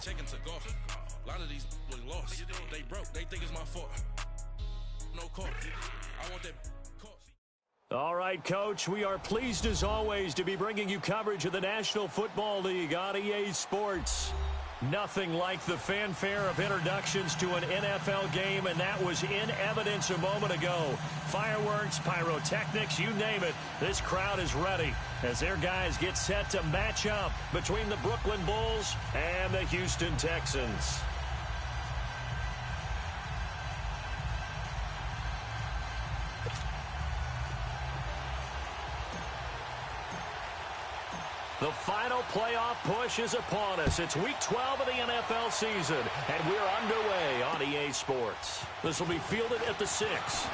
checking to golf. A lot of these was lost. They broke. They think it's my fault. No call. I want that call. All right, Coach, we are pleased as always to be bringing you coverage of the National Football League on EA Sports. Nothing like the fanfare of introductions to an NFL game, and that was in evidence a moment ago. Fireworks, pyrotechnics, you name it, this crowd is ready as their guys get set to match up between the Brooklyn Bulls and the Houston Texans. The final playoff push is upon us. It's Week 12 of the NFL season, and we're underway on EA Sports. This will be fielded at the 6.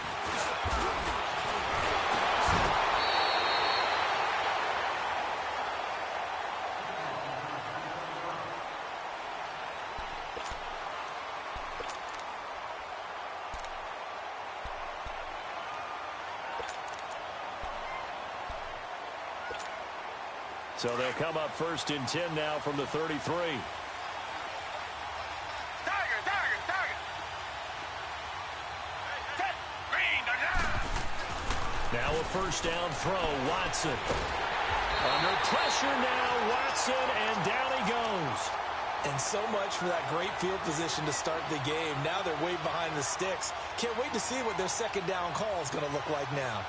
So they'll come up first and 10 now from the 33. Now a first down throw, Watson. Under pressure now, Watson, and down he goes. And so much for that great field position to start the game. Now they're way behind the sticks. Can't wait to see what their second down call is going to look like now.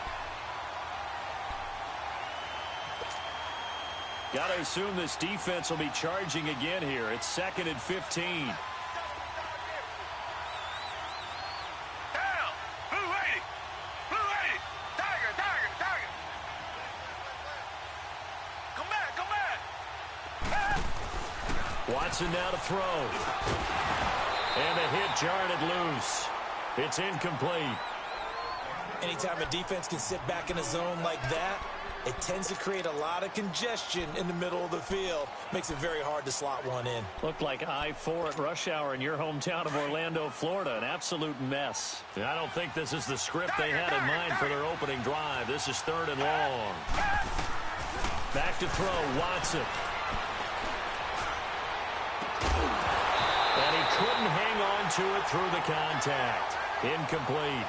Got to assume this defense will be charging again here. It's 2nd and 15. Down. Blue 80. Blue 80. Tiger. Come back. Watson now to throw. And a hit jarred it loose. It's incomplete. Anytime a defense can sit back in a zone like that, it tends to create a lot of congestion in the middle of the field. Makes it very hard to slot one in. Looked like I-4 at rush hour in your hometown of Orlando, Florida. An absolute mess. I don't think this is the script they had in mind for their opening drive. This is 3rd and long. Back to throw, Watson. And he couldn't hang on to it through the contact. Incomplete.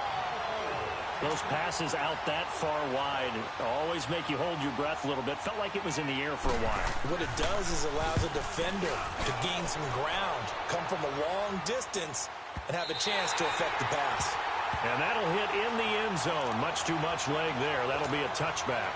Those passes out that far wide always make you hold your breath a little bit. Felt like it was in the air for a while. What it does is allows a defender to gain some ground, come from a long distance, and have a chance to affect the pass. And that'll hit in the end zone. Much too much leg there. That'll be a touchback.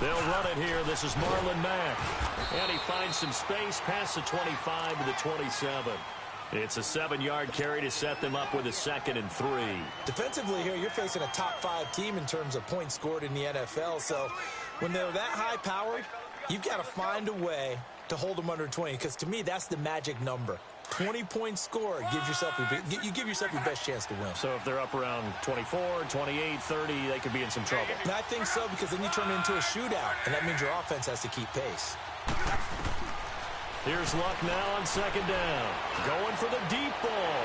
They'll run it here. This is Marlon Mack. And he finds some space past the 25 to the 27. It's a 7-yard carry to set them up with a 2nd and 3. Defensively here, you're facing a top-5 team in terms of points scored in the NFL. So when they're that high-powered, you've got to find a way to hold them under 20. Because to me, that's the magic number. 20 points scored gives yourself you give yourself your best chance to win. So if they're up around 24, 28, 30, they could be in some trouble. And I think so, because then you turn it into a shootout, and that means your offense has to keep pace. Here's Luck now on 2nd down. Going for the deep ball.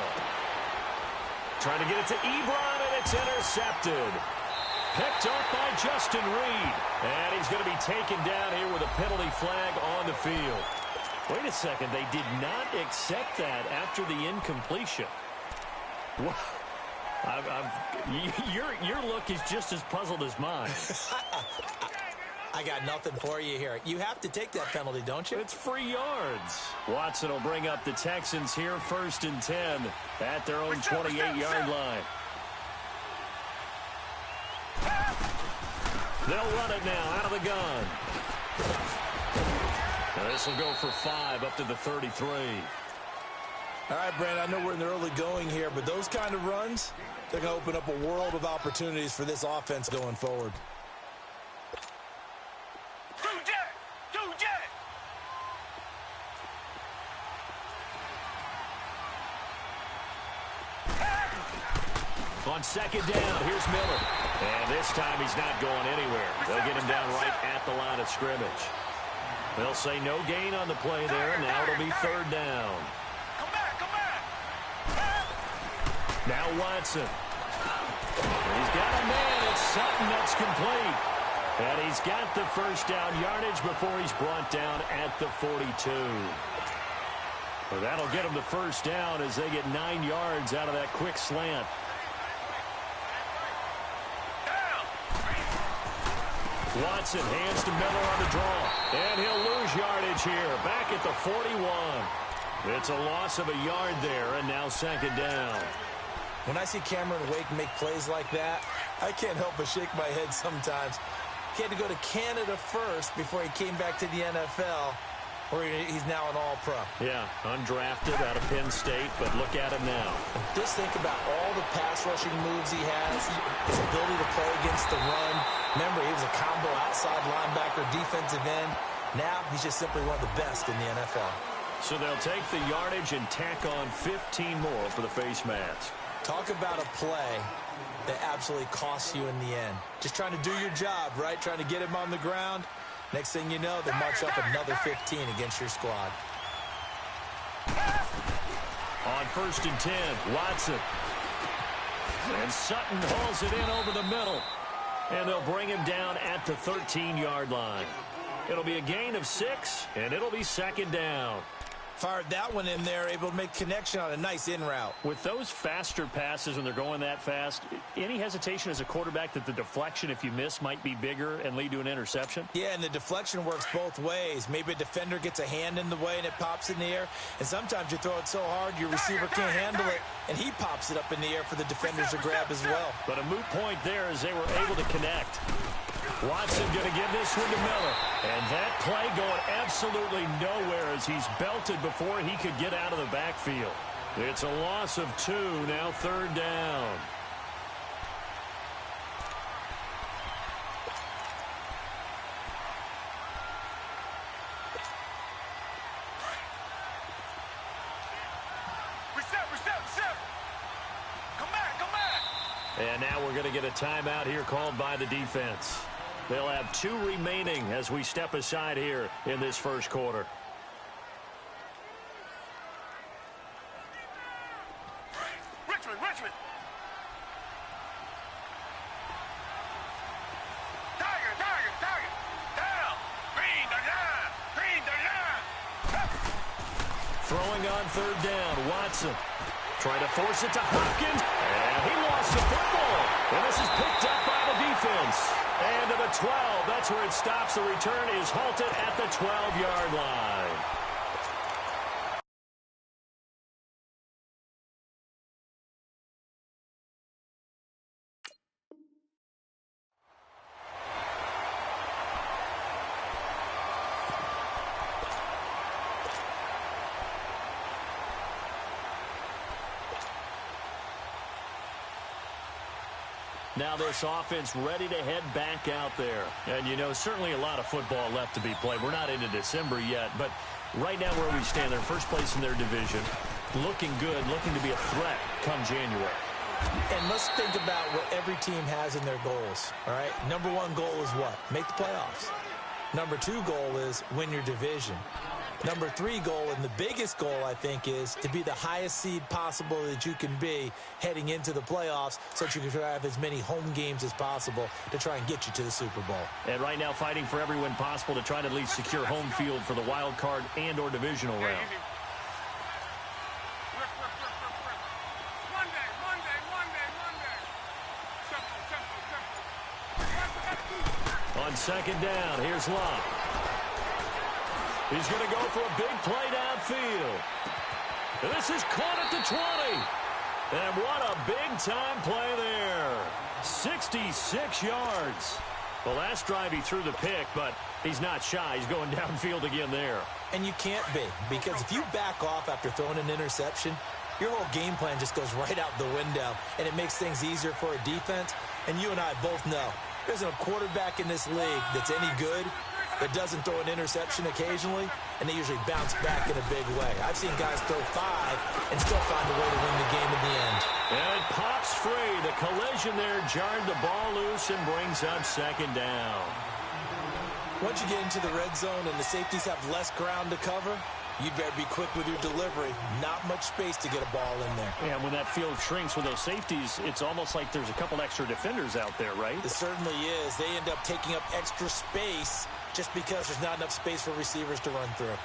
Trying to get it to Ebron, and it's intercepted. Picked up by Justin Reed. And he's going to be taken down here with a penalty flag on the field. Wait a second. They did not accept that after the incompletion. Your look is just as puzzled as mine. I got nothing for you here. You have to take that penalty, don't you? It's free yards. Watson will bring up the Texans here 1st and 10 at their own 28-yard line. They'll run it now out of the gun. Now this will go for 5 up to the 33. All right, Brandon, I know we're in the early going here, but those kind of runs, they're going to open up a world of opportunities for this offense going forward. On second down, here's Miller. And this time he's not going anywhere. They'll get him down right at the line of scrimmage. They'll say no gain on the play there, and now it'll be third down. Come back, come back. Now Watson. He's got a man. It's Sutton that's complete. And he's got the first down yardage before he's brought down at the 42. Well, that'll get him the first down as they get 9 yards out of that quick slant. Watson hands to Miller on the draw. And he'll lose yardage here. Back at the 41. It's a loss of a yard there, and now second down. When I see Cameron Wake make plays like that, I can't help but shake my head sometimes. He had to go to Canada first before he came back to the NFL, where he's now an all-pro. Yeah, undrafted out of Penn State, but look at him now. Just think about all the pass rushing moves he has, his ability to play against the run. Remember, he was a combo outside linebacker, defensive end. Now he's just simply one of the best in the NFL. So they'll take the yardage and tack on 15 more for the face mats. Talk about a play that absolutely costs you in the end. Just trying to do your job, right? Trying to get him on the ground. Next thing you know, they march up another 15 against your squad. On 1st and 10, Watson. And Sutton hauls it in over the middle. And they'll bring him down at the 13-yard line. It'll be a gain of 6, and it'll be second down. Fired that one in there, able to make connection on a nice in route. With those faster passes when they're going that fast, any hesitation as a quarterback that the deflection, if you miss, might be bigger and lead to an interception? Yeah, and the deflection works both ways. Maybe a defender gets a hand in the way and it pops in the air. And sometimes you throw it so hard your receiver can't handle it, and he pops it up in the air for the defenders to grab as well. But a moot point there as they were able to connect. Watson going to give this one to Miller. And that play going absolutely nowhere as he's belted before he could get out of the backfield. It's a loss of 2, now third down. Reset. Come back, come back. And now we're going to get a timeout here called by the defense. They'll have 2 remaining as we step aside here in this first quarter. Richmond. Tiger. Down. Green the line. Throwing on third down, Watson. Trying to force it to Hopkins. And he lost the football. And this is picked up by the defense. And to the 12, that's where it stops. The return is halted at the 12-yard line. Now this offense ready to head back out there. And, you know, certainly a lot of football left to be played. We're not into December yet, but right now where we stand, they're first place in their division. Looking good, looking to be a threat come January. And let's think about what every team has in their goals, all right? Number 1 goal is what? Make the playoffs. Number 2 goal is win your division. Number 3 goal, and the biggest goal, I think, is to be the highest seed possible that you can be heading into the playoffs so that you can have as many home games as possible to try and get you to the Super Bowl. And right now fighting for every win possible to try to at least secure home field for the wild card and or divisional round. On second down, here's Locke. He's going to go for a big play downfield. And this is caught at the 20. And what a big-time play there. 66 yards. The last drive he threw the pick, but he's not shy. He's going downfield again there. And you can't be, because if you back off after throwing an interception, your whole game plan just goes right out the window, and it makes things easier for a defense. And you and I both know there's a quarterback in this league that's any good that doesn't throw an interception occasionally, and they usually bounce back in a big way. I've seen guys throw 5 and still find a way to win the game in the end. And it pops free. The collision there jarred the ball loose and brings up second down. Once you get into the red zone and the safeties have less ground to cover, you better be quick with your delivery. Not much space to get a ball in there. Yeah, when that field shrinks with those safeties, it's almost like there's a couple extra defenders out there, right? It certainly is. They end up taking up extra space just because there's not enough space for receivers to run through.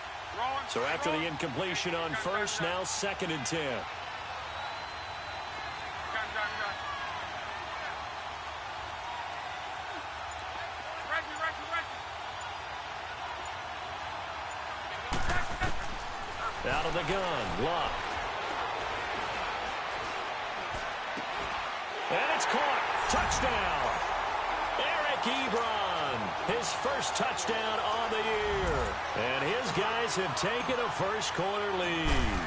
So after the incompletion on first, now 2nd and 10. Out of the gun, Luck. And it's caught. Touchdown. Eric Ebron, his first touchdown on the year. And his guys have taken a first-quarter lead.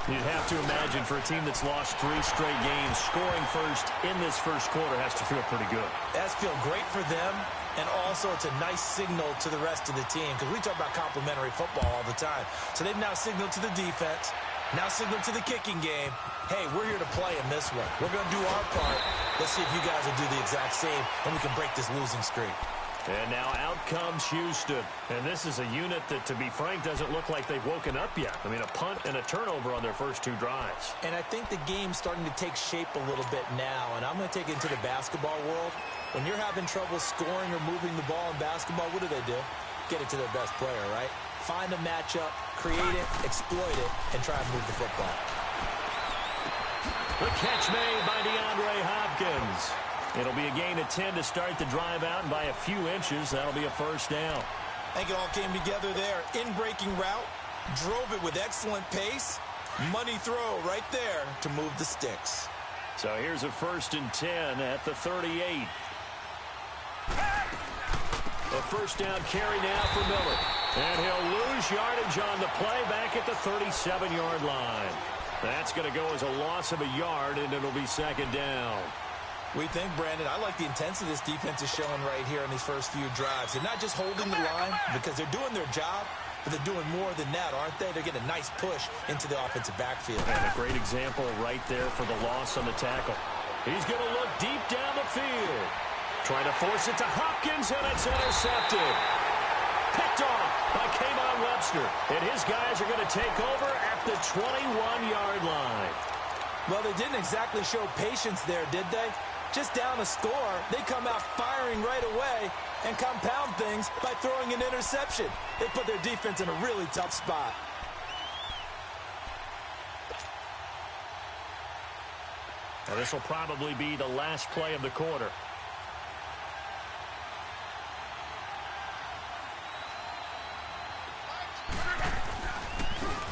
You'd have to imagine for a team that's lost 3 straight games, scoring first in this first quarter has to feel pretty good. That's feel great for them, and also it's a nice signal to the rest of the team because we talk about complementary football all the time. So they've now signaled to the defense, now signaled to the kicking game, hey, we're here to play in this one. We're going to do our part. Let's see if you guys will do the exact same, and we can break this losing streak. And now out comes Houston. And this is a unit that, to be frank, doesn't look like they've woken up yet. I mean, a punt and a turnover on their first 2 drives. And I think the game's starting to take shape a little bit now. And I'm going to take it into the basketball world. When you're having trouble scoring or moving the ball in basketball, what do? Get it to their best player, right? Find a matchup, create it, exploit it, and try and move the football. The catch made by DeAndre Hopkins. It'll be a gain of 10 to start the drive out, and by a few inches, that'll be a first down. I think it all came together there. In-breaking route, drove it with excellent pace. Money throw right there to move the sticks. So here's a 1st and 10 at the 38. A first down carry now for Miller. And he'll lose yardage on the play back at the 37-yard line. That's going to go as a loss of a yard, and it'll be 2nd down. We think, Brandon, I like the intensity this defense is showing right here in these first few drives. They're not just holding the line because they're doing their job, but they're doing more than that, aren't they? They're getting a nice push into the offensive backfield. And a great example right there for the loss on the tackle. He's going to look deep down the field. Trying to force it to Hopkins, and it's intercepted. Picked off by Kayvon Webster. And his guys are going to take over at the 21-yard line. Well, they didn't exactly show patience there, did they? Just down a score, they come out firing right away and compound things by throwing an interception. They put their defense in a really tough spot. Now, this will probably be the last play of the quarter.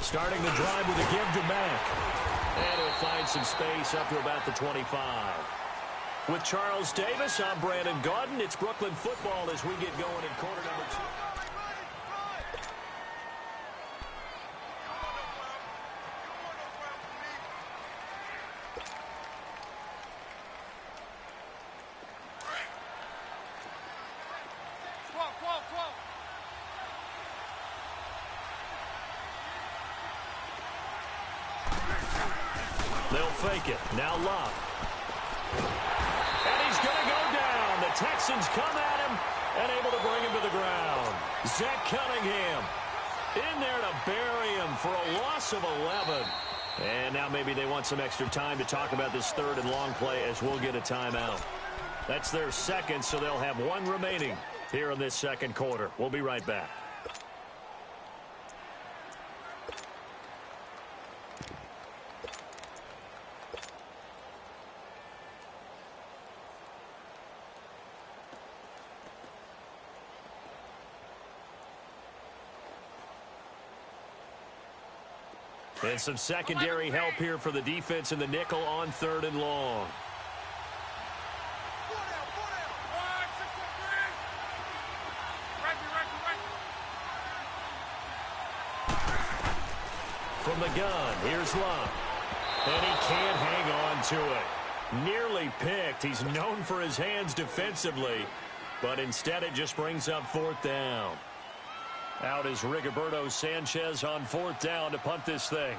Starting the drive with a give to Mack. And he'll find some space up to about the 25. With Charles Davis, I'm Brandon Gaudin. It's Brooklyn football as we get going in quarter number 2. They'll fake it. Now Love. And he's going to go down. The Texans come at him and able to bring him to the ground. Zach Cunningham in there to bury him for a loss of 11. And now maybe they want some extra time to talk about this 3rd and long play as we'll get a timeout. That's their 2nd, so they'll have 1 remaining here in this 2nd quarter. We'll be right back. And some secondary help here for the defense in the nickel on 3rd and long. From the gun, here's Love. And he can't hang on to it. Nearly picked. He's known for his hands defensively. but instead it just brings up 4th down. Out is Rigoberto Sanchez on 4th down to punt this thing.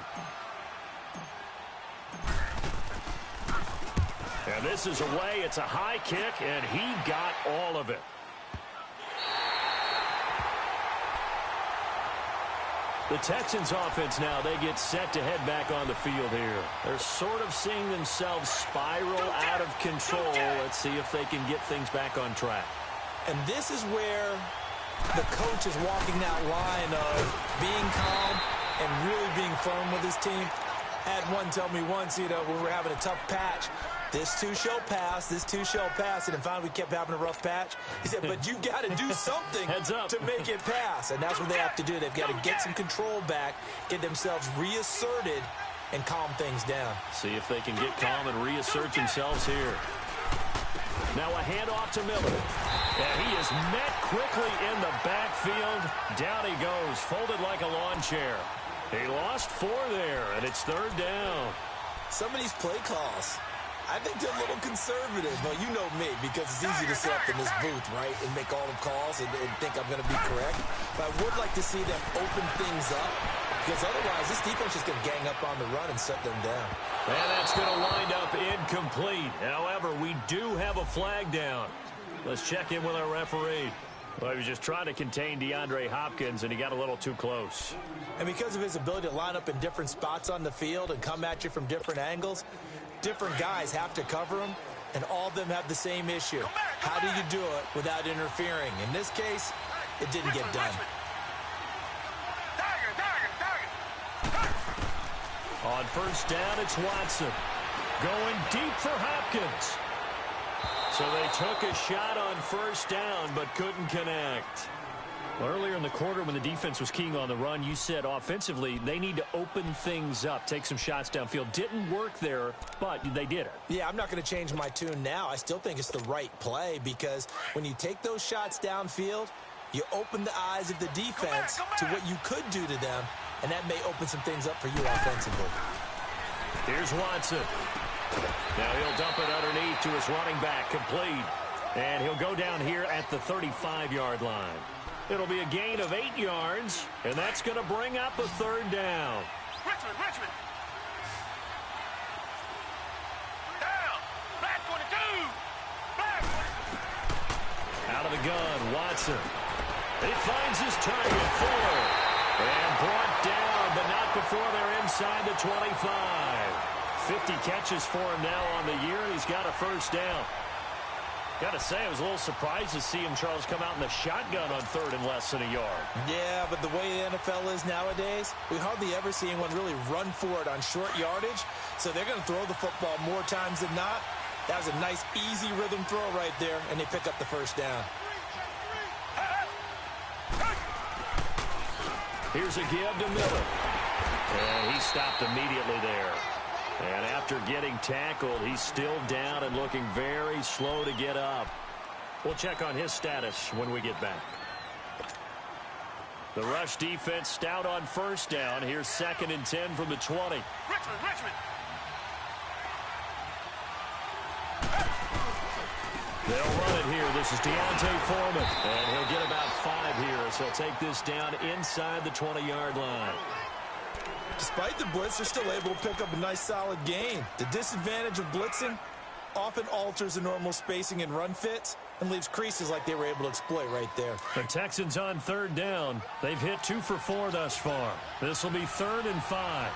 And this is away. It's a high kick, and he got all of it. The Texans offense now, they get set to head back on the field here. They're sort of seeing themselves spiral out of control. Let's see if they can get things back on track. And this is where the coach is walking that line of being calm and really being firm with his team. I had one tell me once, when we were having a tough patch, this too shall pass, this too shall pass. And then finally we kept having a rough patch. He said, but you got to do something to make it pass. And that's what they have to do. They've got to get some control back, get themselves reasserted, and calm things down. See if they can get calm and reassert themselves here. Now a handoff to Miller. And he is met quickly in the backfield. Down he goes, folded like a lawn chair. He lost 4 there, and it's 3rd down. Some of these play calls, I think they're a little conservative. Well, you know me, because it's easy to sit up in this booth, right, and make all the calls and think I'm going to be correct. But I would like to see them open things up, because otherwise this defense is going to gang up on the run and shut them down. And that's going to wind up incomplete. However, we do have a flag down. Let's check in with our referee. Well, he was just trying to contain DeAndre Hopkins, and he got a little too close. And because of his ability to line up in different spots on the field and come at you from different angles, different guys have to cover him, and all of them have the same issue. How do you do it without interfering? In this case, it didn't get done. On 1st down, it's Watson. Going deep for Hopkins. So they took a shot on 1st down, but couldn't connect. Well, earlier in the quarter when the defense was keying on the run, you said offensively they need to open things up, take some shots downfield. Didn't work there, but they did it. Yeah, I'm not going to change my tune now. I still think it's the right play because when you take those shots downfield, you open the eyes of the defense to what you could do to them, and that may open some things up for you offensively. Here's Watson. Now he'll dump it underneath to his running back, complete. And he'll go down here at the 35-yard line. It'll be a gain of 8 yards, and that's going to bring up a 3rd down. Richmond. Down. Black 22. Black 22. Out of the gun, Watson. He finds his target, Fuller. And brought down, but not before they're inside the 25. 50 catches for him now on the year, and he's got a 1st down. Got to say, I was a little surprised to see him, Charles, come out in the shotgun on 3rd and less than a yard. Yeah, but the way the NFL is nowadays, we hardly ever see anyone really run for it on short yardage. So they're going to throw the football more times than not. That was a nice, easy rhythm throw right there, and they pick up the 1st down. Here's a give to Miller. And he stopped immediately there. And after getting tackled, he's still down and looking very slow to get up. We'll check on his status when we get back. The rush defense stout on 1st down. Here's 2nd and 10 from the 20. Richmond. They'll run it here. This is Deontay Foreman. And he'll get about 5 here. So he'll take this down inside the 20-yard line. Despite the blitz, they're still able to pick up a nice, solid gain. The disadvantage of blitzing often alters the normal spacing and run fits and leaves creases like they were able to exploit right there. The Texans on 3rd down. They've hit 2 for 4 thus far. This will be 3rd and 5.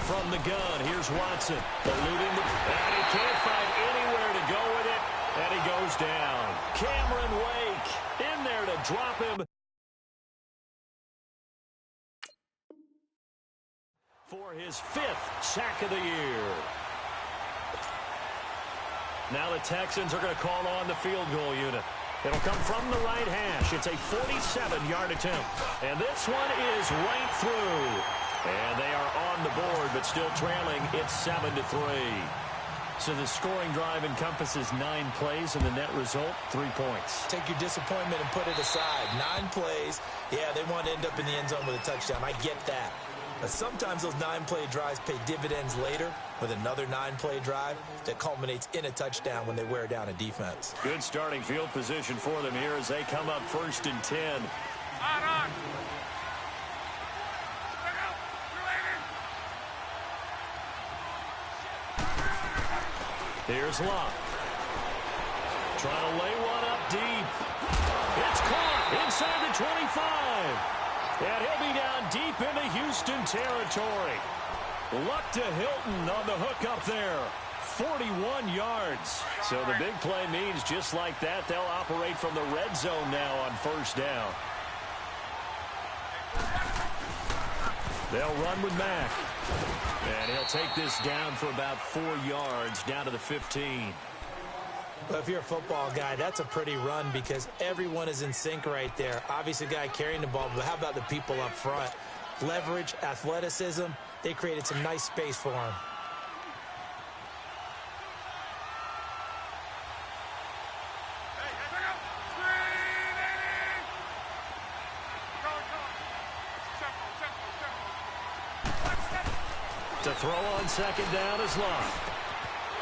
From the gun, here's Watson. Eluding the... And he can't find anywhere to go with it. And he goes down. Cameron Wake in there to drop him. For his 5th sack of the year. Now the Texans are going to call on the field goal unit. It'll come from the right hash. It's a 47-yard attempt. And this one is right through. And they are on the board, but still trailing. It's 7-3. So the scoring drive encompasses 9 plays, and the net result, 3 points. Take your disappointment and put it aside. 9 plays. Yeah, they want to end up in the end zone with a touchdown. I get that. But sometimes those 9-play drives pay dividends later with another 9-play drive that culminates in a touchdown when they wear down a defense. Good starting field position for them here as they come up 1st and 10. On. Here's Locke. Trying to lay one up deep. It's caught inside the 25. And he'll be down deep into Houston territory. Luck to Hilton on the hook up there. 41 yards. So the big play means just like that, they'll operate from the red zone now on 1st down. They'll run with Mack. And he'll take this down for about 4 yards down to the 15. Well, if you're a football guy, that's a pretty run because everyone is in sync right there. Obviously, the guy carrying the ball, but how about the people up front? Leverage, athleticism, they created some nice space for him. To throw on 2nd down is Locke.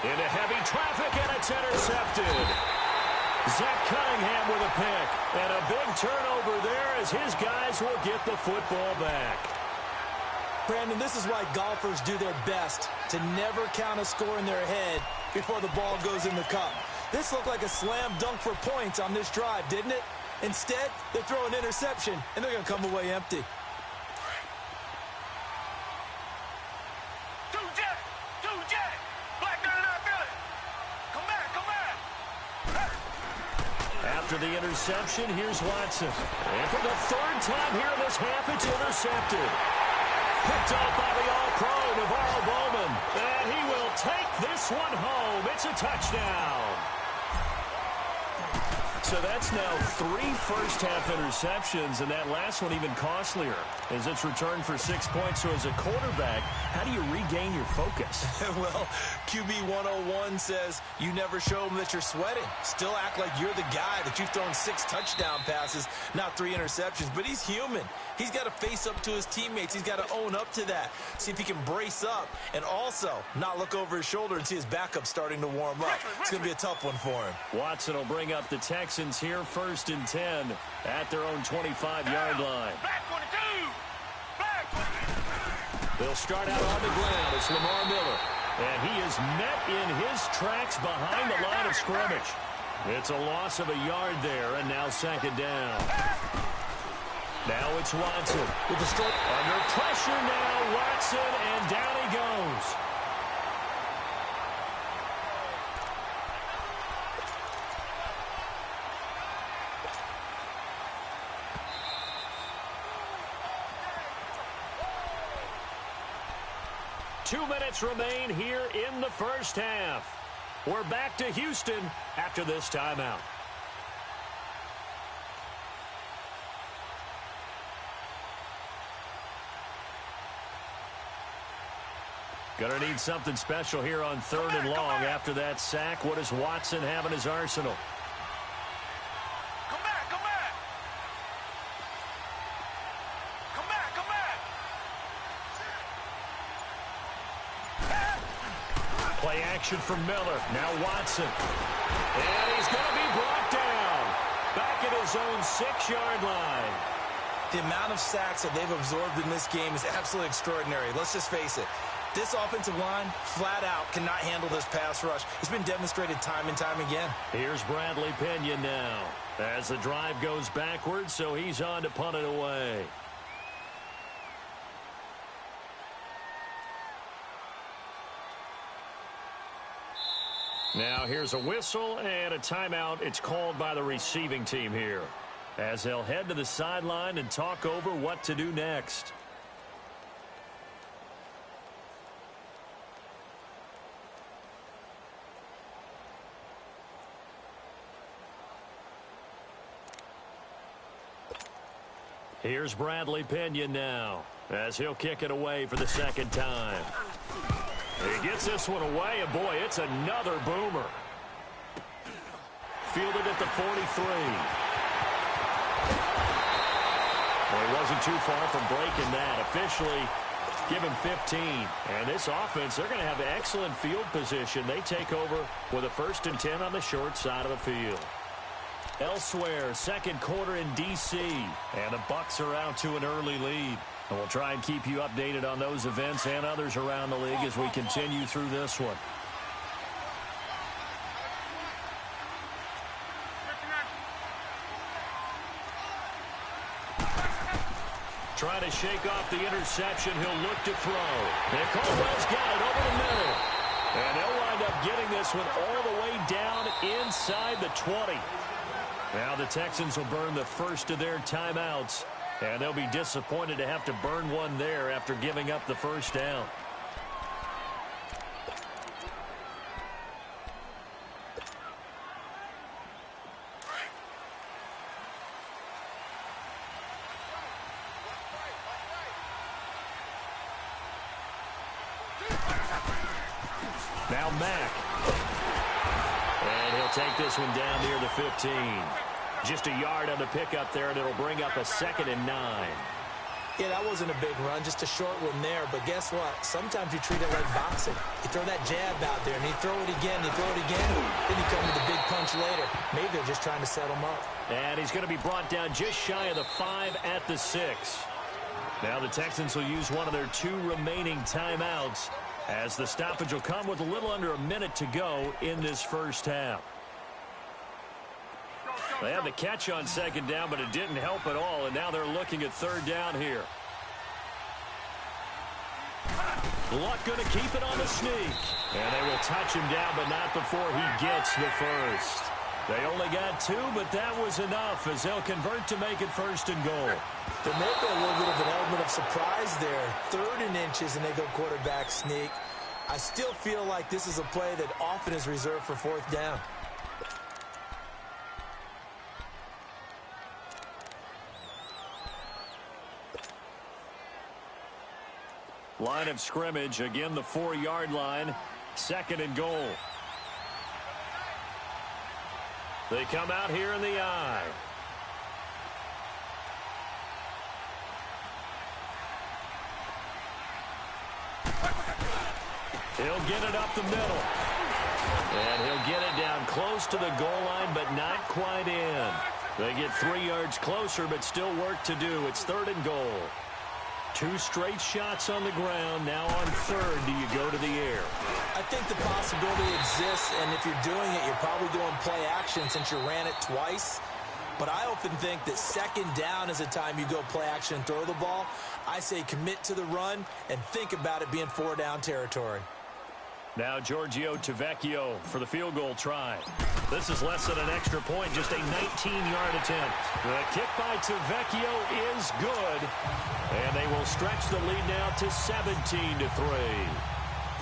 Into heavy traffic, and it's intercepted. Zach Cunningham with a pick. And a big turnover there as his guys will get the football back. Brandon, this is why golfers do their best to never count a score in their head before the ball goes in the cup. This looked like a slam dunk for points on this drive, didn't it? Instead, they throw an interception, and they're going to come away empty. After the interception, here's Watson. And for the 3rd time here in this half, it's intercepted. Picked off by the All-Pro, Navarro Bowman. And he will take this one home. It's a touchdown. So that's now 3 first-half interceptions, and that last one even costlier as it's returned for 6 points. So as a quarterback, how do you regain your focus? Well, QB 101 says you never show them that you're sweating. Still act like you're the guy that you've thrown 6 touchdown passes, not 3 interceptions. But he's human. He's got to face up to his teammates. He's got to own up to that. See if he can brace up and also not look over his shoulder and see his backup starting to warm up. It's going to be a tough one for him. Watson will bring up the Texans here 1st and 10 at their own 25-yard line. They'll start out on the ground. It's Lamar Miller. And he is met in his tracks behind the line of scrimmage. It's a loss of a yard there, and now 2nd down. Now it's Watson with the stroke. Under pressure now, Watson, and down he goes. Two minutes remain here in the first half. We're back to Houston after this timeout. Gonna need something special here on 3rd and long. After that sack, what does Watson have in his arsenal? Come back. Play action from Miller. Now Watson. And he's gonna be brought down. Back at his own 6-yard line. The amount of sacks that they've absorbed in this game is absolutely extraordinary. Let's just face it. This offensive line, flat out, cannot handle this pass rush. It's been demonstrated time and time again. Here's Bradley Pinion now. As the drive goes backwards, so he's on to punt it away. Now here's a whistle and a timeout. It's called by the receiving team here, as they'll head to the sideline and talk over what to do next. Here's Bradley Pinion now, as he'll kick it away for the 2nd time. He gets this one away, and boy, it's another boomer. Fielded at the 43. Well, he wasn't too far from breaking that. Officially, Give him 15. And this offense, they're going to have excellent field position. They take over with a 1st and 10 on the short side of the field. Elsewhere, second quarter in D.C. And the Bucks are out to an early lead. And we'll try and keep you updated on those events and others around the league as we continue through this one. Trying to shake off the interception. He'll look to throw. And Caldwell's got it over the middle. And they'll wind up getting this one all the way down inside the 20. Now the Texans will burn the first of their timeouts. And they'll be disappointed to have to burn one there after giving up the first down. Now Mack. And he'll take this one down near the 15. Just a yard on the pickup there, and it'll bring up a 2nd and 9. Yeah, that wasn't a big run, just a short one there. But guess what? Sometimes you treat it like boxing. You throw that jab out there, and you throw it again, you throw it again. Then you come with a big punch later. Maybe they're just trying to set him up. And he's going to be brought down just shy of the 5 at the 6. Now the Texans will use one of their 2 remaining timeouts, as the stoppage will come with a little under a minute to go in this first half. They had the catch on 2nd down, but it didn't help at all, and now they're looking at 3rd down here. Luck going to keep it on the sneak. And they will touch him down, but not before he gets the first. They only got 2, but that was enough as they'll convert to make it 1st and goal. There may be a little bit of an element of surprise there. 3rd and inches, and they go quarterback sneak. I still feel like this is a play that often is reserved for 4th down. Line of scrimmage, again the 4-yard line, 2nd and goal. They come out here in the I. He'll get it up the middle. And he'll get it down close to the goal line, but not quite in. They get 3 yards closer, but still work to do. It's 3rd and goal. 2 straight shots on the ground. Now on 3rd, do you go to the air? I think the possibility exists, and if you're doing it, you're probably doing play action since you ran it twice. But I often think that 2nd down is a time you go play action and throw the ball. I say commit to the run and think about it being 4-down territory. Now Giorgio Tavecchio for the field goal try. This is less than an extra point, just a 19-yard attempt. The kick by Tavecchio is good, and they will stretch the lead now to 17-3.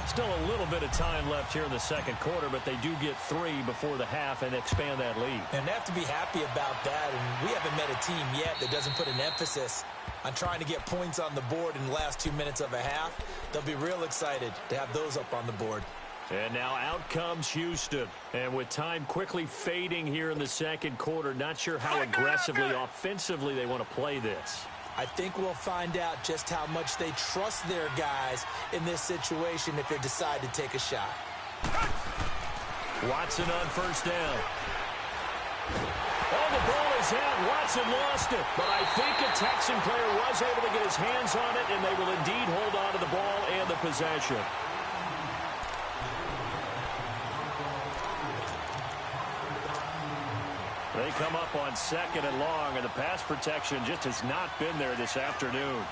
Still a little bit of time left here in the 2nd quarter, but they do get 3 before the half and expand that lead. And they have to be happy about that, and we haven't met a team yet that doesn't put an emphasis on trying to get points on the board in the last 2 minutes of a half. They'll be real excited to have those up on the board. And now out comes Houston. And with time quickly fading here in the 2nd quarter, not sure how aggressively, offensively they want to play this. I think we'll find out just how much they trust their guys in this situation if they decide to take a shot. Watson on 1st down. Oh, the ball is out. Watson lost it. But I think a Texan player was able to get his hands on it, and they will indeed hold on to the ball and the possession. They come up on 2nd and long, and the pass protection just has not been there this afternoon.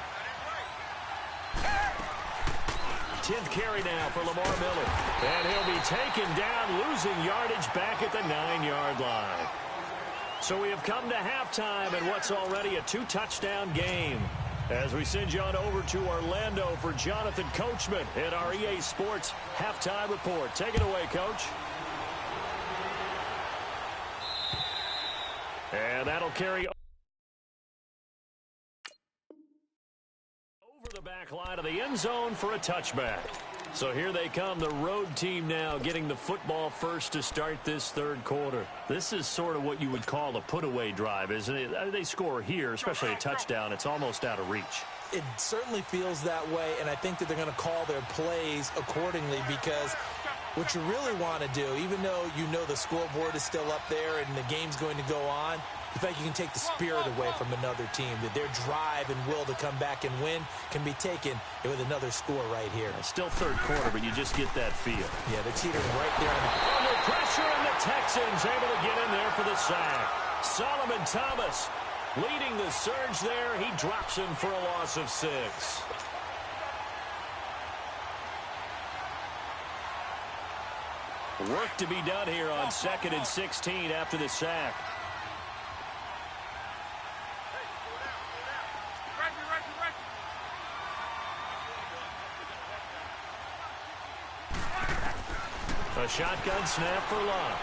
10th carry now for Lamar Miller. And he'll be taken down, losing yardage back at the 9-yard line. So we have come to halftime in what's already a 2-touchdown game. As we send you on over to Orlando for Jonathan Coachman in our EA Sports Halftime Report. Take it away, Coach. And that'll carry over the back line of the end zone for a touchback. So here they come, the road team now getting the football first to start this 3rd quarter. This is sort of what you would call a put-away drive, isn't it? They score here, especially a touchdown. It's almost out of reach. It certainly feels that way, and I think that they're going to call their plays accordingly, because what you really want to do, even though you know the scoreboard is still up there and the game's going to go on, in fact, you can take the spirit away from another team, that their drive and will to come back and win can be taken with another score right here. Still third quarter, but you just get that feel. Yeah, they're teetering right there. Under pressure, and the Texans able to get in there for the sack. Solomon Thomas leading the surge there. He drops him for a loss of 6. Work to be done here on 2nd and 16 after the sack. A shotgun snap for Love.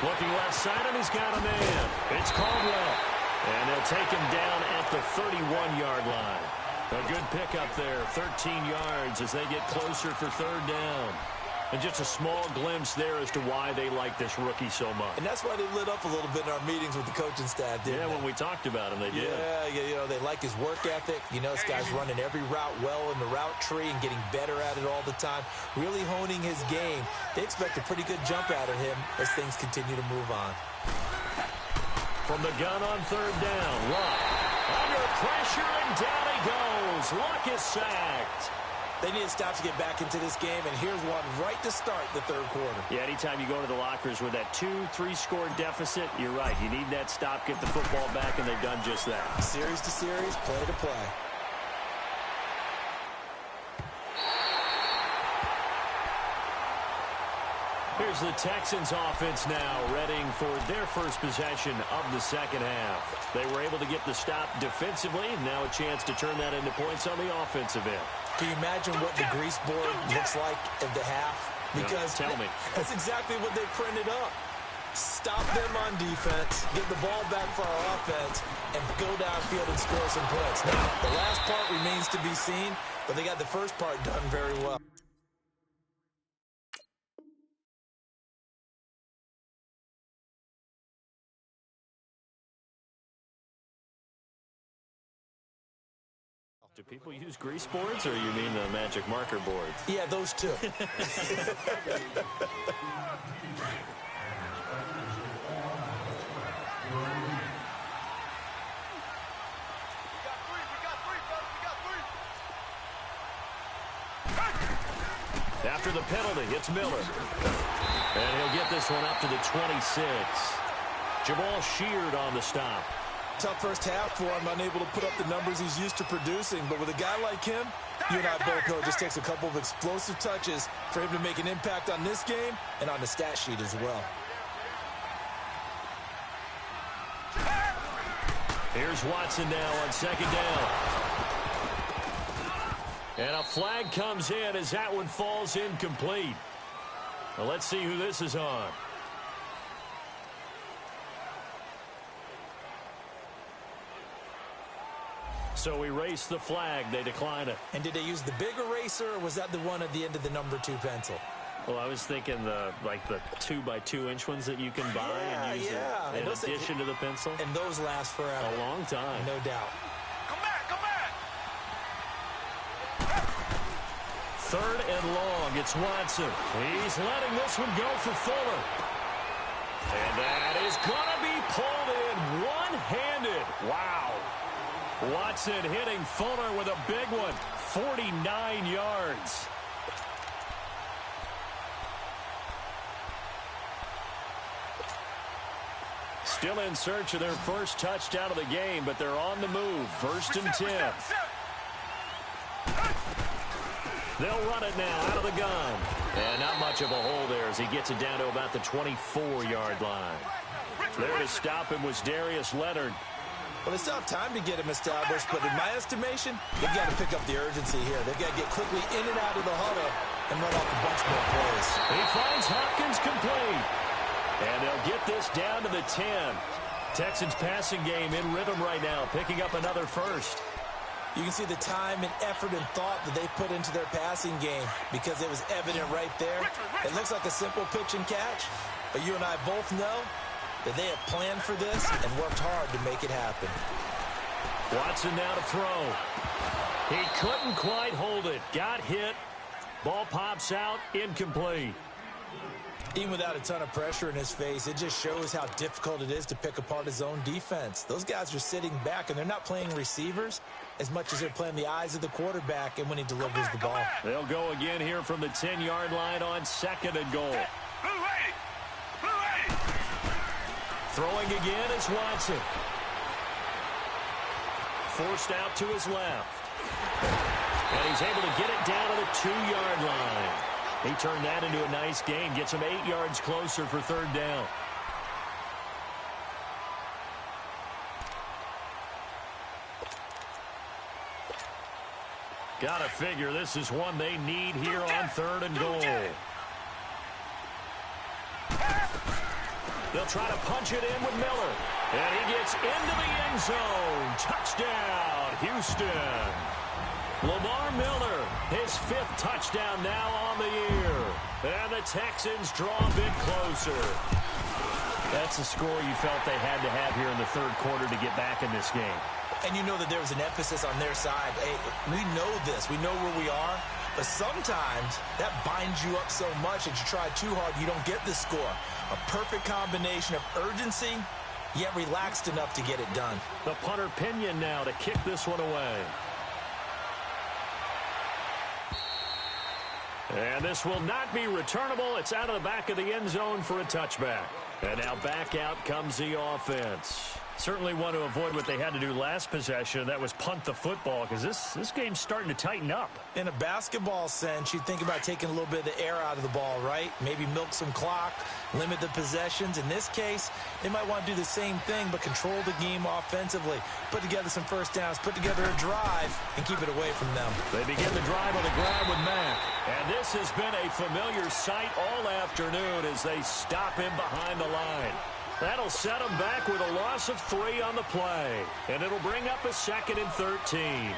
Looking left side, and he's got a man. It's Caldwell. And they'll take him down at the 31-yard line. A good pickup there, 13 yards as they get closer for 3rd down. And just a small glimpse there as to why they like this rookie so much. And that's why they lit up a little bit in our meetings with the coaching staff, didn't they? When we talked about him, they did. Yeah, you know, they like his work ethic. You know, this guy's running every route well in the route tree and getting better at it all the time, really honing his game. They expect a pretty good jump out of him as things continue to move on. From the gun on 3rd down, Luck under pressure, and down he goes. Luck is sacked. They need to stop to get back into this game, and here's one right to start the 3rd quarter. Yeah, anytime you go to the lockers with that 2-3 score deficit, you're right. You need that stop, get the football back, and they've done just that. Series to series, play to play. Here's the Texans offense now, readying for their first possession of the 2nd half. They were able to get the stop defensively, and now a chance to turn that into points on the offensive end. Can you imagine what the grease board looks like at the half? Because tell me. That's exactly what they printed up. Stop them on defense, get the ball back for our offense, and go downfield and score some points. Now, the last part remains to be seen, but they got the first part done very well. Do people use grease boards, or you mean the magic marker boards? Yeah, those two. After the penalty, it's Miller. And he'll get this one up to the 26. Jamal Sheard on the stop. Tough first half for him, unable to put up the numbers he's used to producing. But with a guy like him, you and I both know it just takes a couple of explosive touches for him to make an impact on this game and on the stat sheet as well. Here's Watson now on 2nd down. And a flag comes in as that one falls incomplete. Well, let's see who this is on. So we erase the flag. They decline it. And did they use the big eraser, or was that the one at the end of the number 2 pencil? Well, I was thinking the 2-by-2-inch ones that you can buy and use in addition to the pencil. And those last forever. A long time. No doubt. Come back, come back. 3rd and long. It's Watson. He's letting this one go for Fuller. And that is going to be pulled in one-handed. Wow. Watson hitting Fuller with a big one. 49 yards. Still in search of their first touchdown of the game, but they're on the move. 1st and 10. They'll run it now out of the gun. And not much of a hole there as he gets it down to about the 24-yard line. There to stop him was Darius Leonard. Well, they still have time to get him established, but in my estimation, they've got to pick up the urgency here. They've got to get quickly in and out of the huddle and run off a bunch more plays. He finds Hopkins complete. And they'll get this down to the 10. Texans passing game in rhythm right now, picking up another first. You can see the time and effort and thought that they put into their passing game because it was evident right there. It looks like a simple pitch and catch, but you and I both know that they have planned for this and worked hard to make it happen. Watson now to throw. He couldn't quite hold it. Got hit. Ball pops out. Incomplete. Even without a ton of pressure in his face, it just shows how difficult it is to pick apart his own defense. Those guys are sitting back, and they're not playing receivers as much as they're playing the eyes of the quarterback and when he delivers the ball. They'll go again here from the 10-yard line on 2nd and goal. Throwing again is Watson. Forced out to his left. And he's able to get it down to the 2-yard line. He turned that into a nice gain. Gets him 8 yards closer for 3rd down. Gotta figure this is one they need here on 3rd and goal. They'll try to punch it in with Miller. And he gets into the end zone. Touchdown, Houston. Lamar Miller, his 5th touchdown now on the year. And the Texans draw a bit closer. That's the score you felt they had to have here in the 3rd quarter to get back in this game. And you know that there was an emphasis on their side. Hey, we know this. We know where we are. But sometimes that binds you up so much that you try too hard, you don't get the score. A perfect combination of urgency, yet relaxed enough to get it done. The punter Pinion now to kick this one away. And this will not be returnable. It's out of the back of the end zone for a touchback. And now back out comes the offense. Certainly want to avoid what they had to do last possession. That was punt the football, because this game's starting to tighten up. In a basketball sense, you think about taking a little bit of the air out of the ball, right? Maybe milk some clock, limit the possessions. In this case, they might want to do the same thing, but control the game offensively. Put together some first downs, put together a drive, and keep it away from them. They begin the drive on the ground with Mack. And this has been a familiar sight all afternoon as they stop him behind the line. That'll set him back with a loss of 3 on the play. And it'll bring up a 2nd and 13.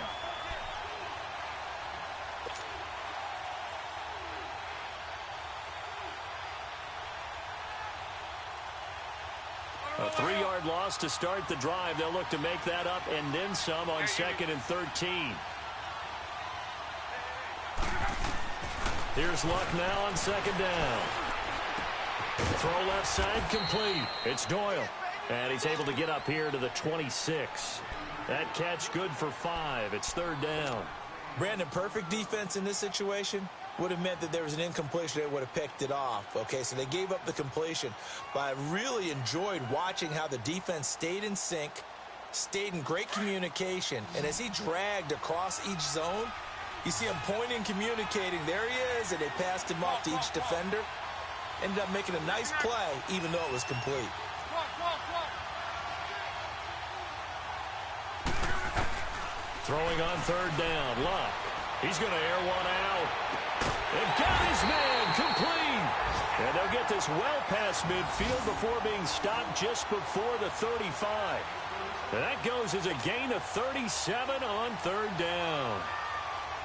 A 3-yard loss to start the drive. They'll look to make that up and then some on 2nd and 13. Here's Luck now on 2nd down. Throw left side complete. It's Doyle. And he's able to get up here to the 26. That catch good for 5. It's 3rd down. Brandon, perfect defense in this situation would have meant that there was an incompletion. They would have picked it off. Okay, so they gave up the completion. But I really enjoyed watching how the defense stayed in sync, stayed in great communication. And as he dragged across each zone, you see him pointing, communicating. There he is, and they passed him off to each defender. Ended up making a nice play, even though it was complete. Throwing on 3rd down. Luck. He's going to air one out. And got his man complete. And they'll get this well past midfield before being stopped just before the 35. And that goes as a gain of 37 on 3rd down.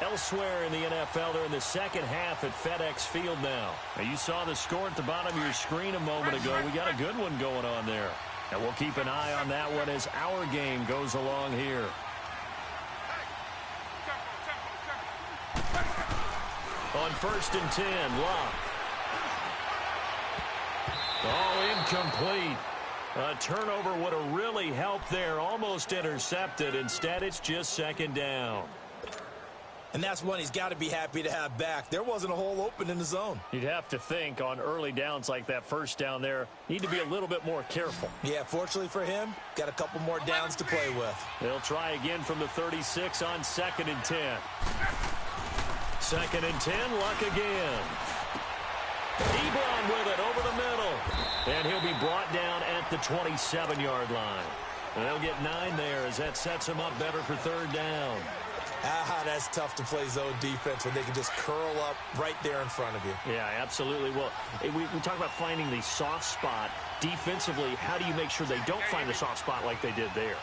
Elsewhere in the NFL, they're in the second half at FedEx Field now. You saw the score at the bottom of your screen a moment ago. We got a good one going on there. And we'll keep an eye on that one as our game goes along here. On 1st and 10, Lock. Oh, incomplete. A turnover would have really helped there. Almost intercepted. Instead, it's just 2nd down. And that's one he's got to be happy to have back. There wasn't a hole open in the zone. You'd have to think on early downs like that 1st down there, need to be a little bit more careful. Yeah, fortunately for him, got a couple more downs to play with. They'll try again from the 36 on 2nd and 10. 2nd and 10, Luck again. Ebron with it over the middle. And he'll be brought down at the 27-yard line. And they'll get 9 there as that sets him up better for 3rd down. That's tough to play zone defense when they can just curl up right there in front of you. Yeah, absolutely. Well, we talk about finding the soft spot. Defensively, how do you make sure they don't find the soft spot like they did there?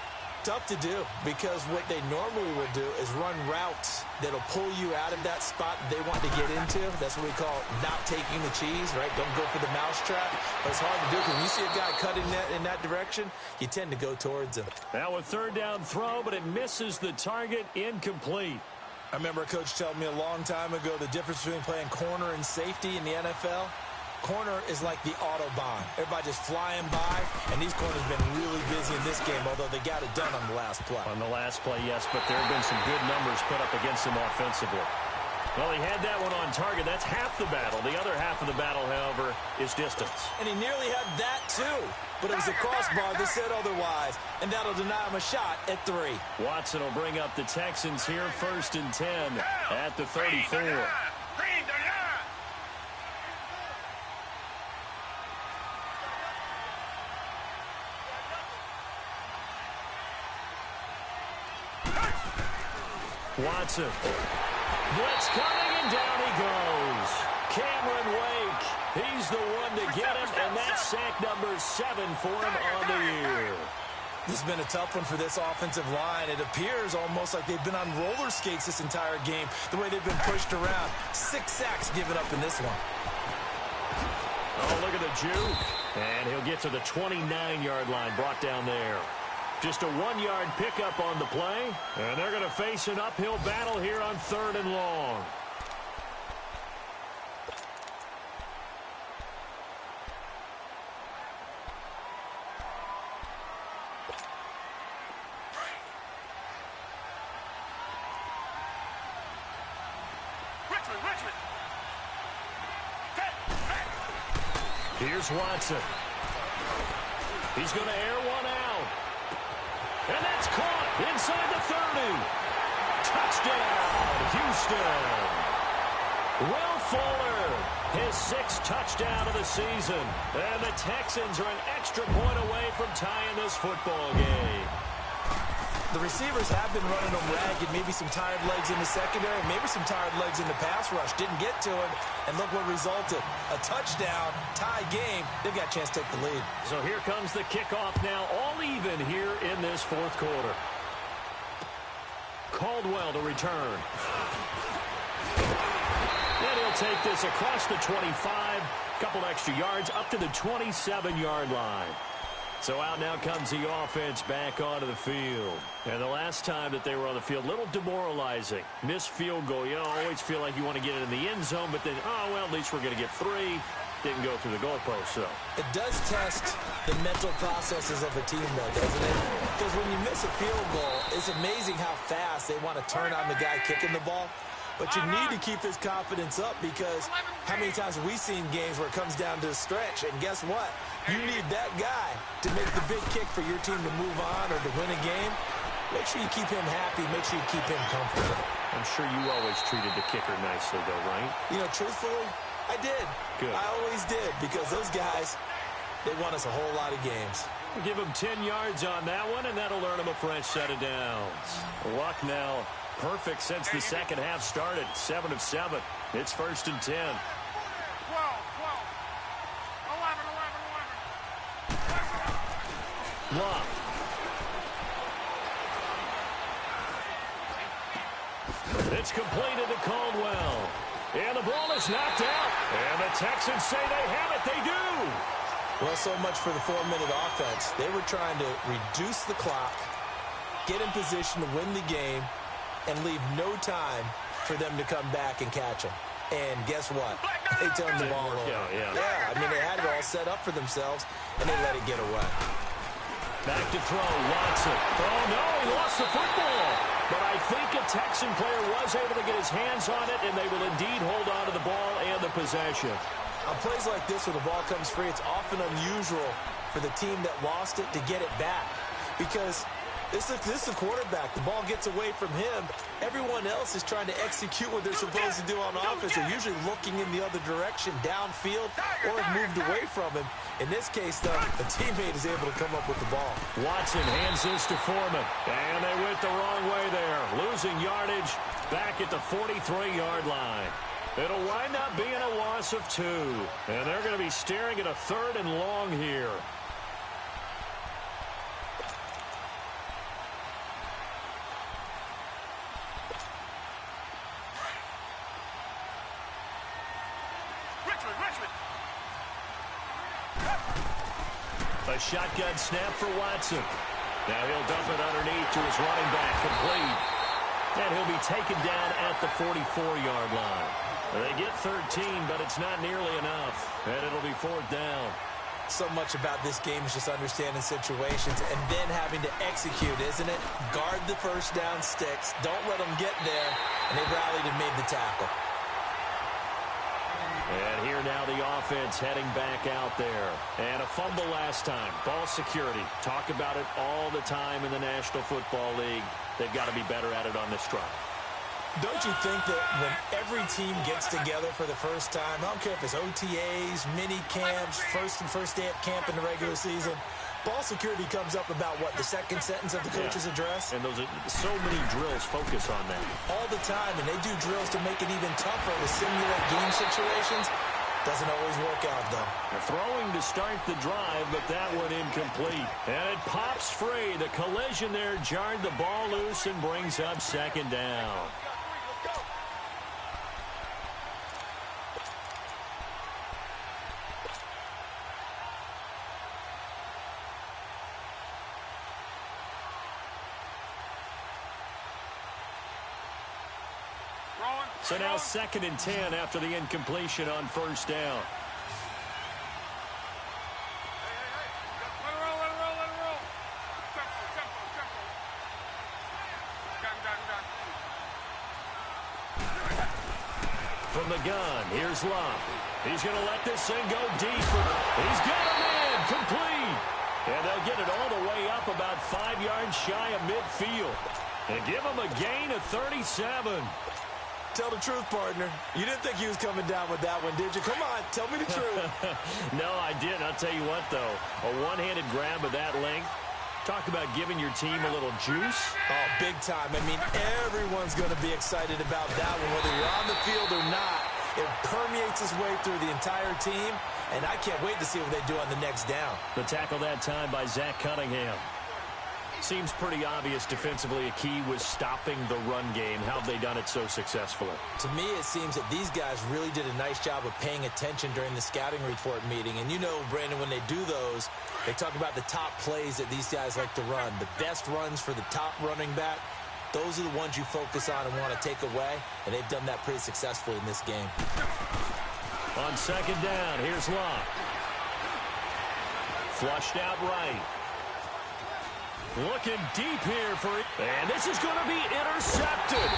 tough to do because what they normally will do is run routes that'll pull you out of that spot they want to get into. That's what we call not taking the cheese, right? Don't go for the mousetrap. But it's hard to do because when you see a guy cutting in that direction, you tend to go towards him. Now a third down throw, but it misses the target, incomplete. I remember a coach telling me a long time ago the difference between playing corner and safety in the NFL. Corner is like the Autobahn. Everybody just flying by, and these corners have been really busy in this game, although they got it done on the last play. On the last play, yes, but there have been some good numbers put up against him offensively. Well, he had that one on target. That's half the battle. The other half of the battle, however, is distance. And he nearly had that, too. But it was a crossbar that said otherwise, and that'll deny him a shot at 3. Watson will bring up the Texans here, 1st and 10 at the 34. Watson. Blitz coming, and down he goes. Cameron Wake. He's the one to get him, and that's sack number 7 for him on the year. This has been a tough one for this offensive line. It appears almost like they've been on roller skates this entire game, the way they've been pushed around. 6 sacks given up in this one. Oh, look at the juke. And he'll get to the 29-yard line, brought down there. Just a 1-yard pickup on the play, and they're going to face an uphill battle here on 3rd and long. Richmond. Here's Watson. He's going to air one out. And that's caught inside the 30. Touchdown, Houston. Will Fuller, his 6th touchdown of the season. And the Texans are an extra point away from tying this football game. The receivers have been running them ragged. Maybe some tired legs in the secondary, maybe some tired legs in the pass rush. Didn't get to him, and look what resulted. A touchdown, tie game. They've got a chance to take the lead. So here comes the kickoff now, all even here in this 4th quarter. Caldwell to return. And he'll take this across the 25, couple extra yards, up to the 27-yard line. So out now comes the offense back onto the field. And the last time that they were on the field, a little demoralizing. Missed field goal. You always feel like you want to get it in the end zone, but then, oh, well, at least we're going to get 3. Didn't go through the goalpost, so. It does test the mental processes of a team, though, doesn't it? Because when you miss a field goal, it's amazing how fast they want to turn on the guy kicking the ball. But you need to keep his confidence up because how many times have we seen games where it comes down to a stretch? And guess what? You need that guy to make the big kick for your team to move on or to win a game. Make sure you keep him happy. Make sure you keep him comfortable. I'm sure you always treated the kicker nicely, though, right? You know, truthfully, I did. Good. I always did because those guys, they won us a whole lot of games. Give him 10 yards on that one, and that'll earn him a fresh set of downs. Luck now perfect since the second half started. 7 of 7. It's 1st and 10. 12, 11. Luck. It's completed to Caldwell. And the ball is knocked out. And the Texans say they have it. They do. Well, so much for the 4-minute offense. They were trying to reduce the clock, get in position to win the game, and leave no time for them to come back and catch them. And guess what? They turned the ball over. Yeah, I mean, they had it all set up for themselves, and they let it get away. Back to throw, Watson. Oh, no, he lost the football. But I think a Texan player was able to get his hands on it, and they will indeed hold on to the ball and the possession. On plays like this where the ball comes free, it's often unusual for the team that lost it to get it back. Because this is a quarterback. The ball gets away from him. Everyone else is trying to execute what they're supposed to do on offense. They're usually looking in the other direction, downfield, or have moved away from him. In this case, though, a teammate is able to come up with the ball. Watson hands this to Foreman. And they went the wrong way there. Losing yardage back at the 43-yard line. It'll wind up being a loss of 2. And they're going to be staring at a 3rd and long here. A shotgun snap for Watson. Now he'll dump it underneath to his running back, complete. And he'll be taken down at the 44-yard line. They get 13, but it's not nearly enough. And it'll be 4th down. So much about this game is just understanding situations and then having to execute, isn't it? Guard the first down sticks. Don't let them get there. And they rallied and made the tackle. And here now the offense heading back out there. And a fumble last time. Ball security. Talk about it all the time in the National Football League. They've got to be better at it on this drive. Don't you think that when every team gets together for the first time, I don't care if it's OTAs, mini camps, first day at camp in the regular season, ball security comes up about, what, the second sentence of the coach's address? And those are so many drills focus on that. All the time, and they do drills to make it even tougher to simulate game situations. Doesn't always work out, though. They're throwing to start the drive, but that one incomplete. And it pops free. The collision there jarred the ball loose and brings up 2nd down. So now 2nd and 10 after the incompletion on 1st down. From the gun, here's Love. He's going to let this thing go deep. He's got him in, complete. And they'll get it all the way up about 5 yards shy of midfield. And give him a gain of 37. Tell the truth, partner. You didn't think he was coming down with that one, did you? Come on, tell me the truth. No, I didn't. I'll tell you what, though. A one-handed grab of that length. Talk about giving your team a little juice. Oh, big time. I mean, everyone's going to be excited about that one, whether you're on the field or not. It permeates its way through the entire team, and I can't wait to see what they do on the next down. The tackle that time by Zach Cunningham. Seems pretty obvious defensively a key was stopping the run game. How have they done it so successfully? To me, it seems that these guys really did a nice job of paying attention during the scouting report meeting. And you know, Brandon, when they do those, they talk about the top plays that these guys like to run. The best runs for the top running back, those are the ones you focus on and want to take away. And they've done that pretty successfully in this game. On 2nd down, here's Locke. Flushed out right. Looking deep here for it. And this is going to be intercepted.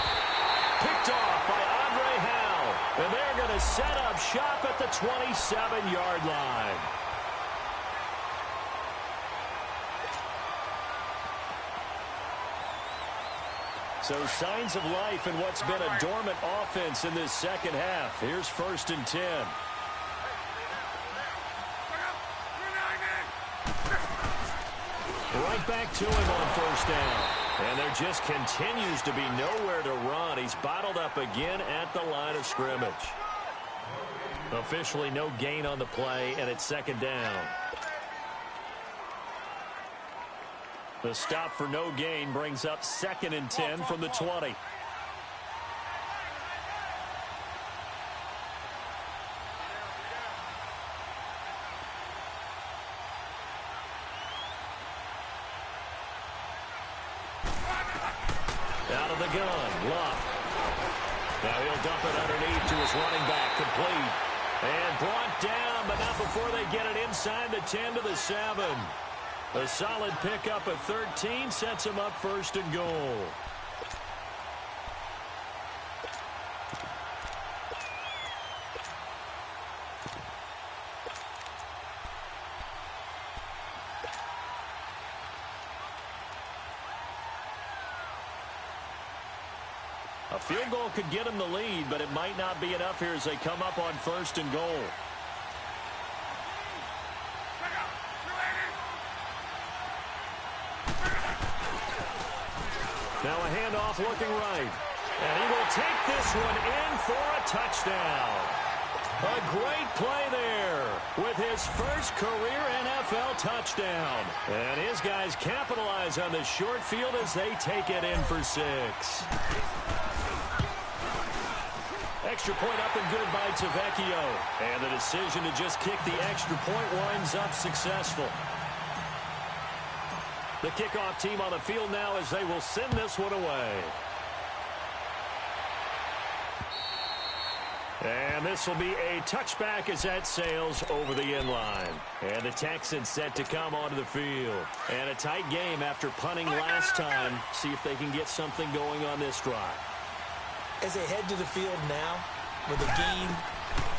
Picked off by Andre Howe. And they're going to set up shop at the 27-yard line. So signs of life in what's been a dormant offense in this second half. Here's 1st and 10. Right back to him on 1st down. And there just continues to be nowhere to run. He's bottled up again at the line of scrimmage. Officially no gain on the play, and it's 2nd down. The stop for no gain brings up 2nd and 10 from the 20. Out of the gun, Luck. Now he'll dump it underneath to his running back, complete. And brought down, but not before they get it inside the 10 to the 7. A solid pickup at 13 sets him up 1st and goal. A field goal could get him the lead, but it might not be enough here as they come up on 1st and goal. Now a handoff looking right. And he will take this one in for a touchdown. A great play there with his first career NFL touchdown. And his guys capitalize on the short field as they take it in for 6. Extra point up and good by Tavecchio. And the decision to just kick the extra point winds up successful. The kickoff team on the field now as they will send this one away. And this will be a touchback as that sails over the end line. And the Texans set to come onto the field. And a tight game after punting last time. See if they can get something going on this drive. As they head to the field now, with the game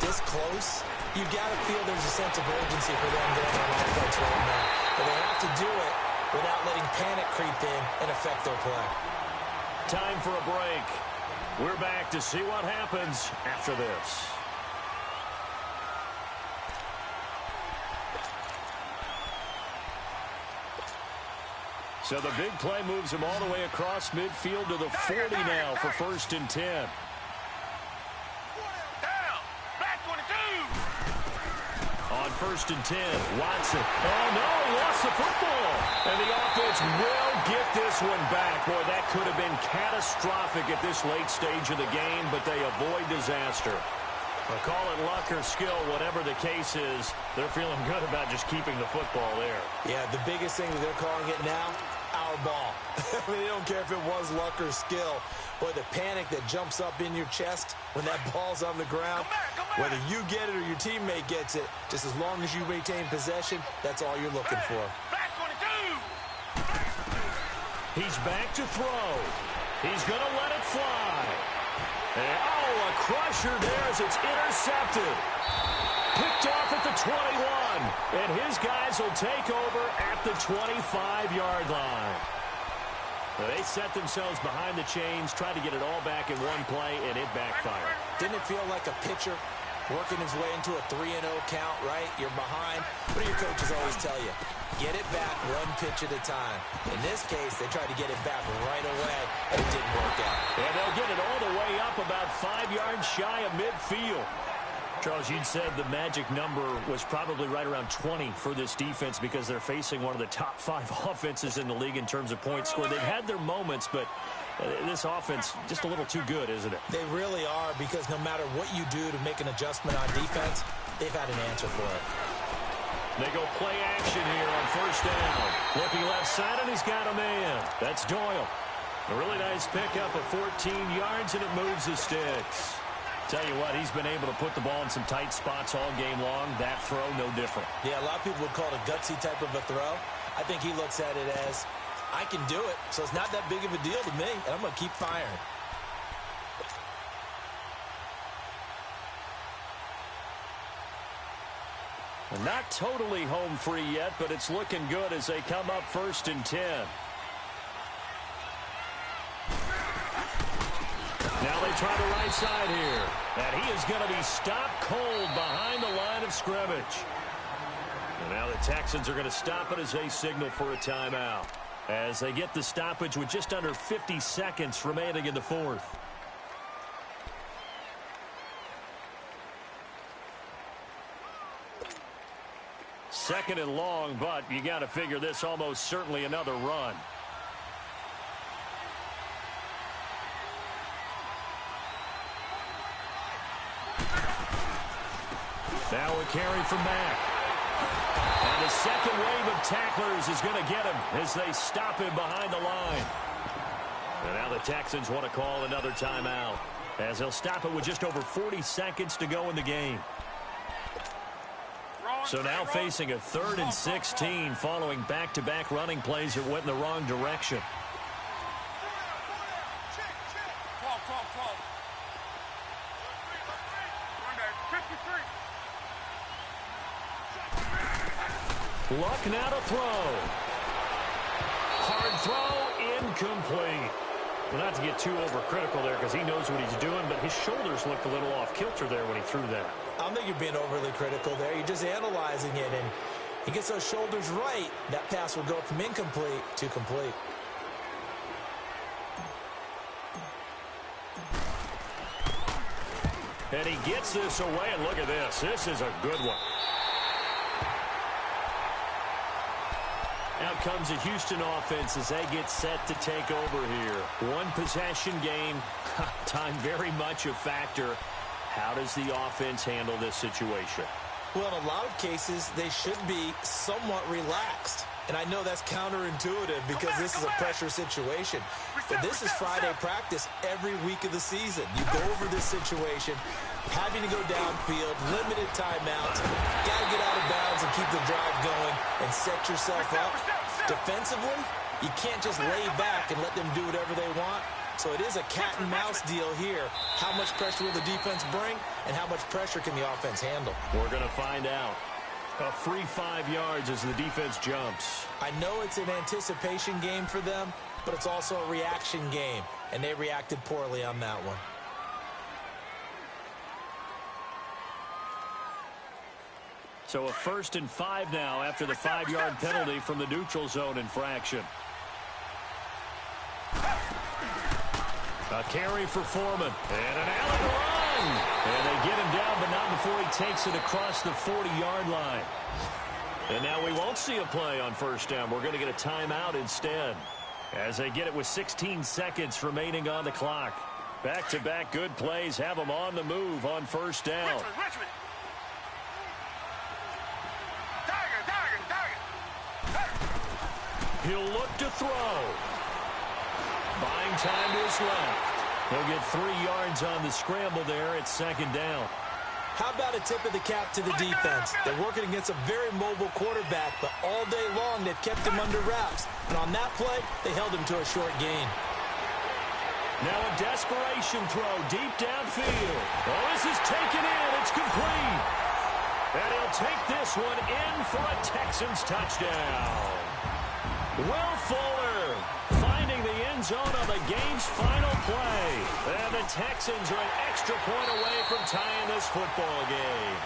this close, you've got to feel there's a sense of urgency for them going on offense right now. But they have to do it without letting panic creep in and affect their play. Time for a break. We're back to see what happens after this. So the big play moves him all the way across midfield to the 40 now for 1st and 10. Down. Back 22. On 1st and 10, Watson. Oh, no, he lost the football. And the offense will get this one back. Boy, that could have been catastrophic at this late stage of the game, but they avoid disaster. Well, call it luck or skill, whatever the case is, they're feeling good about just keeping the football there. Yeah, the biggest thing that they're calling it now, our ball. I mean, they don't care if it was luck or skill. Boy, the panic that jumps up in your chest when that ball's on the ground, whether you get it or your teammate gets it, just as long as you retain possession, that's all you're looking for. Back 22. He's back to throw. He's going to let it fly. And, oh, a crusher there as it's intercepted. Picked off at the 21. And his guys will take over at the 25-yard line. They set themselves behind the chains, tried to get it all back in one play, and it backfired. Didn't it feel like a pitcher working his way into a 3-0 count, right? You're behind. What do your coaches always tell you? Get it back one pitch at a time. In this case, they tried to get it back right away, and it didn't work out. And they'll get it all the way up about 5 yards shy of midfield. Charles, you'd said the magic number was probably right around 20 for this defense because they're facing one of the top 5 offenses in the league in terms of points scored. They've had their moments, but this offense just a little too good, isn't it? They really are, because no matter what you do to make an adjustment on defense, they've had an answer for it. They go play action here on 1st down. Looking left side, and he's got a man. That's Doyle. A really nice pickup of 14 yards, and it moves the sticks. Tell you what, he's been able to put the ball in some tight spots all game long. That throw, no different. Yeah, a lot of people would call it a gutsy type of a throw. I think he looks at it as, I can do it, so it's not that big of a deal to me, and I'm going to keep firing. Not totally home free yet, but it's looking good as they come up 1st and 10. Now they try the right side here. And he is going to be stopped cold behind the line of scrimmage. And now the Texans are going to stop it as they signal for a timeout. As they get the stoppage with just under 50 seconds remaining in the 4th. Second and long, but you got to figure this almost certainly another run. Now a carry from Mack. And the second wave of tacklers is going to get him as they stop him behind the line. And now the Texans want to call another timeout as they'll stop it with just over 40 seconds to go in the game. So now facing a 3rd and 16 following back-to-back running plays that went in the wrong direction. 53. Luck now to throw. Hard throw, incomplete. Well, not to get too overcritical there because he knows what he's doing, but his shoulders looked a little off kilter there when he threw that. I don't think you're being overly critical there. You're just analyzing it, and he gets those shoulders right. That pass will go from incomplete to complete. And he gets this away, and look at this. This is a good one. Out comes the Houston offense as they get set to take over here. One possession game. Time very much a factor. How does the offense handle this situation? Well, in a lot of cases, they should be somewhat relaxed. And I know that's counterintuitive because this is a pressure situation. But this is Friday practice every week of the season. You go over this situation, having to go downfield, limited timeouts, got to get out of bounds and keep the drive going and set yourself up. Defensively, you can't just lay back and let them do whatever they want. So it is a cat and mouse deal here. How much pressure will the defense bring and how much pressure can the offense handle? We're going to find out. A free 5 yards as the defense jumps. I know it's an anticipation game for them, but it's also a reaction game, and they reacted poorly on that one. So a 1st and 5 now after the 5-yard penalty from the neutral zone infraction. A carry for Foreman. And an Allen run. And they get him down, but not before he takes it across the 40-yard line. And now we won't see a play on 1st down. We're going to get a timeout instead, as they get it with 16 seconds remaining on the clock. Back-to-back good plays have them on the move on 1st down. Richmond. He'll look to throw. Buying time to his left. He'll get 3 yards on the scramble there at 2nd down. How about a tip of the cap to the defense? They're working against a very mobile quarterback, but all day long they've kept him under wraps. And on that play, they held him to a short gain. Now a desperation throw deep downfield. Oh, this is taken in. It's complete. And he'll take this one in for a Texans touchdown. Will Fuller finding the end zone on the game's final play. And the Texans are an extra point away from tying this football game.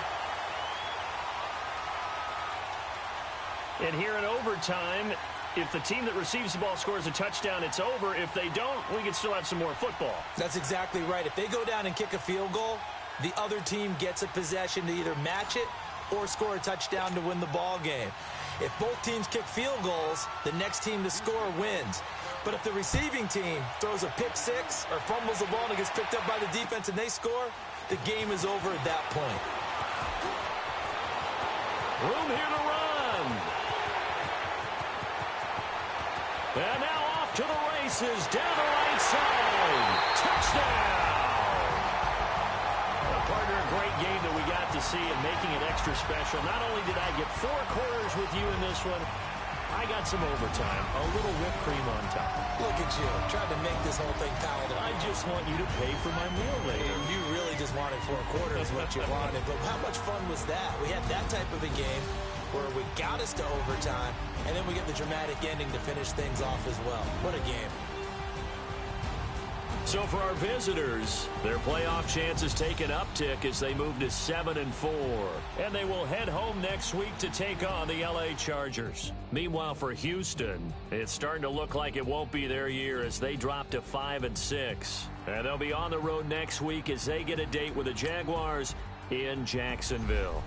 And here in overtime, if the team that receives the ball scores a touchdown, it's over. If they don't, we can still have some more football. That's exactly right. If they go down and kick a field goal, the other team gets a possession to either match it or score a touchdown to win the ball game. If both teams kick field goals, the next team to score wins. But if the receiving team throws a pick six or fumbles the ball and it gets picked up by the defense and they score, the game is over at that point. Room here to run. And now off to the races down the right side. Touchdown. Partner, a great game that we got to see and making it extra special. Not only did I get 4 quarters with you in this one, I got some overtime, a little whipped cream on top. Look at you, trying to make this whole thing palatable. I just want you to pay for my meal later. You really just wanted 4 quarters what you wanted, but how much fun was that? We had that type of a game where we got us to overtime, and then we get the dramatic ending to finish things off as well. What a game. So for our visitors, their playoff chances take an uptick as they move to 7-4. And they will head home next week to take on the LA Chargers. Meanwhile, for Houston, it's starting to look like it won't be their year as they drop to 5-6. And they'll be on the road next week as they get a date with the Jaguars in Jacksonville.